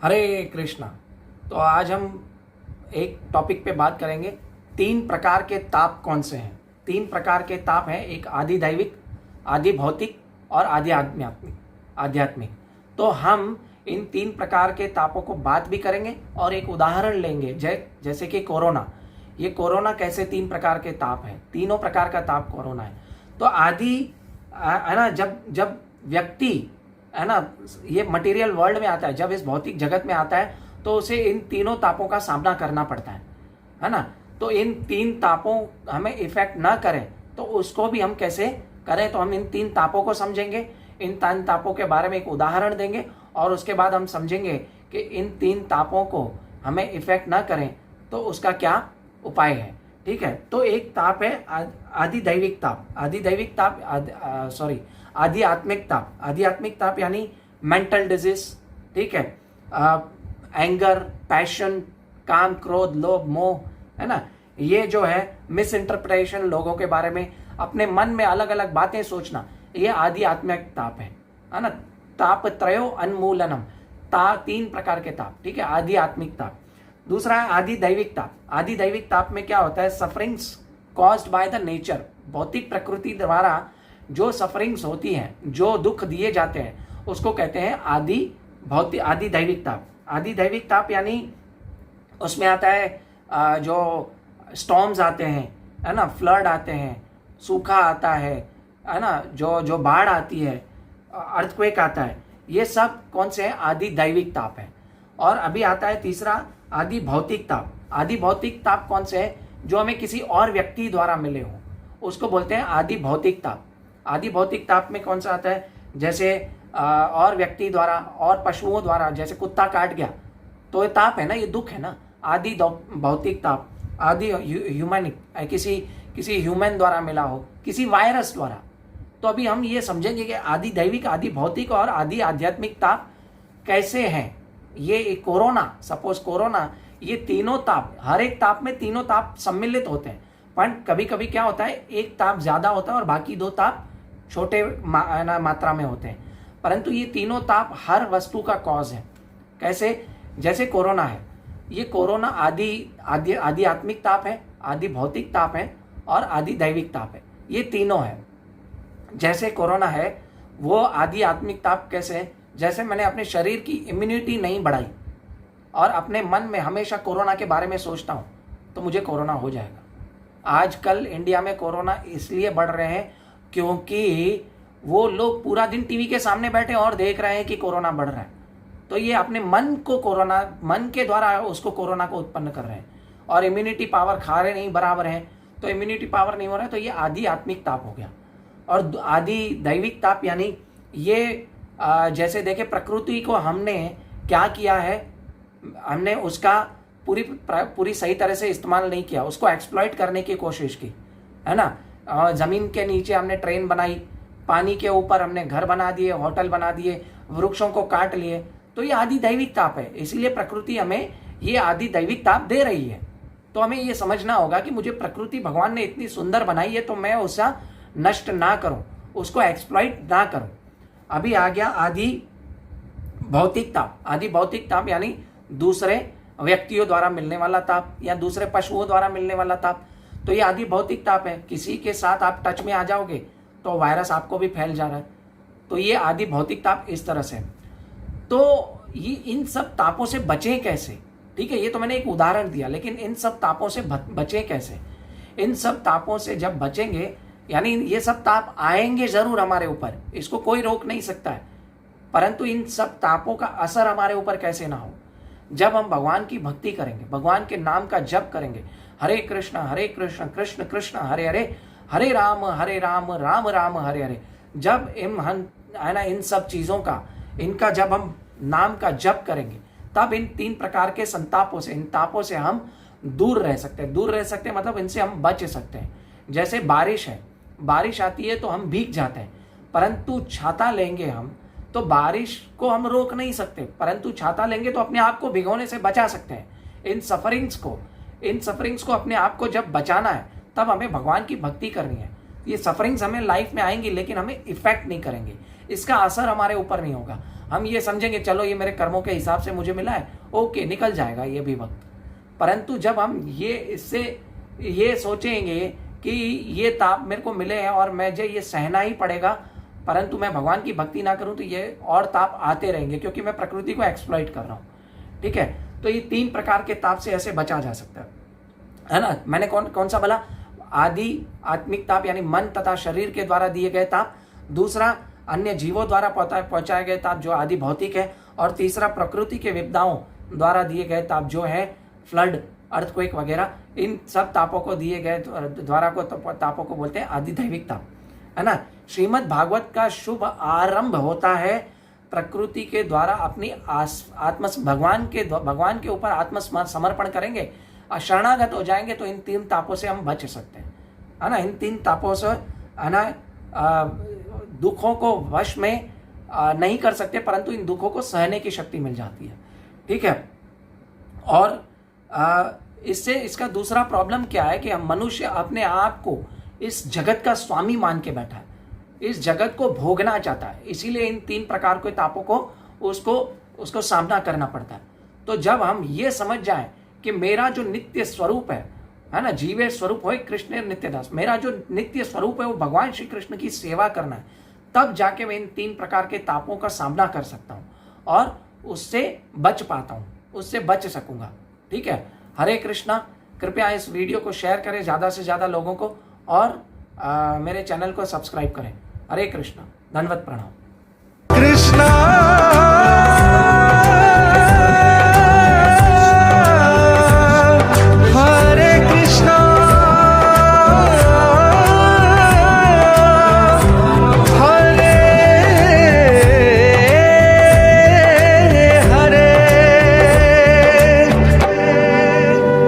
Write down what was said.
हरे कृष्णा। तो आज हम एक टॉपिक पे बात करेंगे। 3 प्रकार के ताप कौन से हैं? 3 प्रकार के ताप हैं, एक आदि दैविक, आदि भौतिक और आदि आध्यात्मिक। तो हम इन 3 प्रकार के तापों को बात भी करेंगे और एक उदाहरण लेंगे, जैसे कि कोरोना। ये कोरोना कैसे 3 प्रकार के ताप हैं, तीनों प्रकार का ताप कोरोना है। तो आदि है ना, जब व्यक्ति है ना ये मटेरियल वर्ल्ड में आता है, जब इस भौतिक जगत में आता है, तो उसे इन तीनों तापों का सामना करना पड़ता है ना। तो इन 3 तापों हमें इफेक्ट ना करें तो उसको भी हम कैसे करें, तो हम इन 3 तापों को समझेंगे, इन 3 तापों के बारे में एक उदाहरण देंगे और उसके बाद हम समझेंगे कि इन 3 तापों को हमें इफेक्ट ना करें तो उसका क्या उपाय है। ठीक है, तो एक ताप है आदि दैविक ताप। आध्यात्मिक ताप यानी मेंटल डिजीज। ठीक है, एंगर, पैशन, काम, क्रोध, लोभ, मोह, है ना। ये जो है मिस इंटरप्रिटेशन, लोगों के बारे में अपने मन में अलग अलग बातें सोचना, ये आध्यात्मिक ताप है ना। ताप त्रयो अन्मूलनम, 3 प्रकार के ताप। ठीक है, आध्यात्मिक ताप। दूसरा है आदि दैविक ताप। आदि दैविक ताप में क्या होता है, sufferings caused by the nature, भौतिक प्रकृति द्वारा जो सफरिंग्स होती हैं, जो दुख दिए जाते हैं, उसको कहते हैं आदि दैविक ताप। आदि दैविक ताप यानी उसमें आता है जो स्टॉर्म्स आते हैं, है ना, फ्लड आते हैं, सूखा आता है ना, जो बाढ़ आती है, अर्थक्वेक आता है, ये सब कौन से हैं, आदि दैविक ताप है। और अभी आता है तीसरा आदि भौतिक ताप। आदि भौतिक ताप कौन से है, जो हमें किसी और व्यक्ति द्वारा मिले हो, उसको बोलते हैं आदि भौतिक ताप। आदि भौतिक ताप में कौन सा आता है, जैसे और व्यक्ति द्वारा और पशुओं द्वारा, जैसे कुत्ता काट गया तो ये ताप है ना, ये दुख है ना। आदि भौतिक ताप, आदि ह्यूमैनिक, किसी ह्यूमन द्वारा मिला हो, किसी वायरस द्वारा। तो अभी हम ये समझेंगे कि आदि दैविक, आदि भौतिक और आदि आध्यात्मिक ताप कैसे हैं। ये कोरोना, सपोज कोरोना, ये तीनों ताप, हर एक ताप में तीनों ताप सम्मिलित होते हैं, पर कभी कभी क्या होता है, एक ताप ज्यादा होता है और बाकी 2 ताप छोटे मात्रा में होते हैं। परंतु ये तीनों ताप हर वस्तु का कॉज है। कैसे, जैसे कोरोना है, ये कोरोना आध्यात्मिक ताप है, आदि भौतिक ताप है और आदि दैविक ताप है। ये तीनों है। जैसे कोरोना है वो आध्यात्मिक ताप कैसे है, जैसे मैंने अपने शरीर की इम्यूनिटी नहीं बढ़ाई और अपने मन में हमेशा कोरोना के बारे में सोचता हूँ तो मुझे कोरोना हो जाएगा। आजकल इंडिया में कोरोना इसलिए बढ़ रहे हैं क्योंकि वो लोग पूरा दिन टीवी के सामने बैठे और देख रहे हैं कि कोरोना बढ़ रहा है, तो ये अपने मन के द्वारा उसको कोरोना को उत्पन्न कर रहे हैं। और इम्यूनिटी पावर खा रहे नहीं बराबर है, तो इम्यूनिटी पावर नहीं हो रहा है, तो ये आध्यात्मिक ताप हो गया। और आदि दैविक ताप यानी ये जैसे देखे, प्रकृति को हमने क्या किया है, हमने उसका पूरी सही तरह से इस्तेमाल नहीं किया, उसको एक्सप्लॉइट करने की कोशिश की, है ना। जमीन के नीचे हमने ट्रेन बनाई, पानी के ऊपर हमने घर बना दिए, होटल बना दिए, वृक्षों को काट लिए, तो ये आदि दैविक ताप है। इसलिए प्रकृति हमें ये आदि दैविक ताप दे रही है। तो हमें ये समझना होगा कि मुझे प्रकृति भगवान ने इतनी सुंदर बनाई है, तो मैं उसका नष्ट ना करूं, उसको एक्सप्लॉइट ना करूं। अभी आ गया आदि भौतिक ताप। आदि भौतिक ताप यानी दूसरे व्यक्तियों द्वारा मिलने वाला ताप या दूसरे पशुओं द्वारा मिलने वाला ताप। तो ये आदि भौतिक ताप है। किसी के साथ आप टच में आ जाओगे तो वायरस आपको भी फैल जा रहा है, तो ये आदि भौतिक ताप इस तरह से। तो ये इन सब तापों से बचें कैसे, ठीक है, ये तो मैंने एक उदाहरण दिया, लेकिन इन सब तापों से बचें कैसे। इन सब तापों से जब बचेंगे, यानी ये सब ताप आएंगे जरूर हमारे ऊपर, इसको कोई रोक नहीं सकता है, परंतु इन सब तापों का असर हमारे ऊपर कैसे ना हो, जब हम भगवान की भक्ति करेंगे, भगवान के नाम का जप करेंगे, हरे कृष्ण कृष्ण कृष्ण हरे हरे, हरे राम राम राम हरे हरे। जब इन सब चीजों का, इनका जब हम नाम का जप करेंगे, तब इन 3 प्रकार के संतापों से, इन तापों से हम दूर रह सकते हैं, मतलब इनसे हम बच सकते हैं। जैसे बारिश है, बारिश आती है तो हम भीग जाते हैं, परंतु छाता लेंगे हम तो बारिश को हम रोक नहीं सकते, परंतु छाता लेंगे तो अपने आप को भिगोने से बचा सकते हैं। इन सफरिंग्स को अपने आप को जब बचाना है, तब हमें भगवान की भक्ति करनी है। ये सफरिंग्स हमें लाइफ में आएंगी लेकिन हमें इफेक्ट नहीं करेंगे, इसका असर हमारे ऊपर नहीं होगा। हम ये समझेंगे चलो ये मेरे कर्मों के हिसाब से मुझे मिला है, ओके निकल जाएगा ये भी वक्त। परंतु जब हम ये सोचेंगे कि ये ताप मेरे को मिले हैं और मुझे ये सहना ही पड़ेगा, परंतु मैं भगवान की भक्ति ना करूं तो ये और ताप आते रहेंगे क्योंकि मैं प्रकृति को एक्सप्लॉइट कर रहा हूं, ठीक है। तो ये 3 प्रकार के ताप से ऐसे बचा जा सकता है ना। मैंने कौन सा बोला? आदि आत्मिक ताप यानी मन तथा शरीर के द्वारा दिए गए ताप, दूसरा अन्य जीवों द्वारा पहुंचाए गए ताप जो आदि भौतिक है, और तीसरा प्रकृति के विपदाओं द्वारा दिए गए ताप जो है फ्लड, अर्थक्वेक वगैरह। इन सब तापों को दिए गए तापों को बोलते हैं आदि दैविक ताप, है ना। श्रीमद् भागवत का शुभ आरंभ होता है प्रकृति के द्वारा अपनी भगवान के ऊपर आत्मसमर्पण करेंगे और शरणागत हो जाएंगे तो इन 3 तापों से हम बच सकते हैं, है ना। इन 3 तापों से, है ना, दुखों को वश में नहीं कर सकते, परंतु इन दुखों को सहने की शक्ति मिल जाती है, ठीक है। और इसका दूसरा प्रॉब्लम क्या है कि हम मनुष्य अपने आप को इस जगत का स्वामी मान के बैठा है, इस जगत को भोगना चाहता है, इसीलिए इन 3 प्रकार के तापों को उसको सामना करना पड़ता है। तो जब हम ये समझ जाएं कि मेरा जो नित्य स्वरूप है ना, जीवे स्वरूप हो कृष्ण नित्यदास, मेरा जो नित्य स्वरूप है वो भगवान श्री कृष्ण की सेवा करना है, तब जाके मैं इन 3 प्रकार के तापों का सामना कर सकता हूँ और उससे बच पाता हूँ, उससे बच सकूंगा, ठीक है। हरे कृष्णा। कृपया इस वीडियो को शेयर करें ज़्यादा से ज़्यादा लोगों को और मेरे चैनल को सब्सक्राइब करें। हरे कृष्णा, धन्यवाद, प्रणाम। कृष्णा।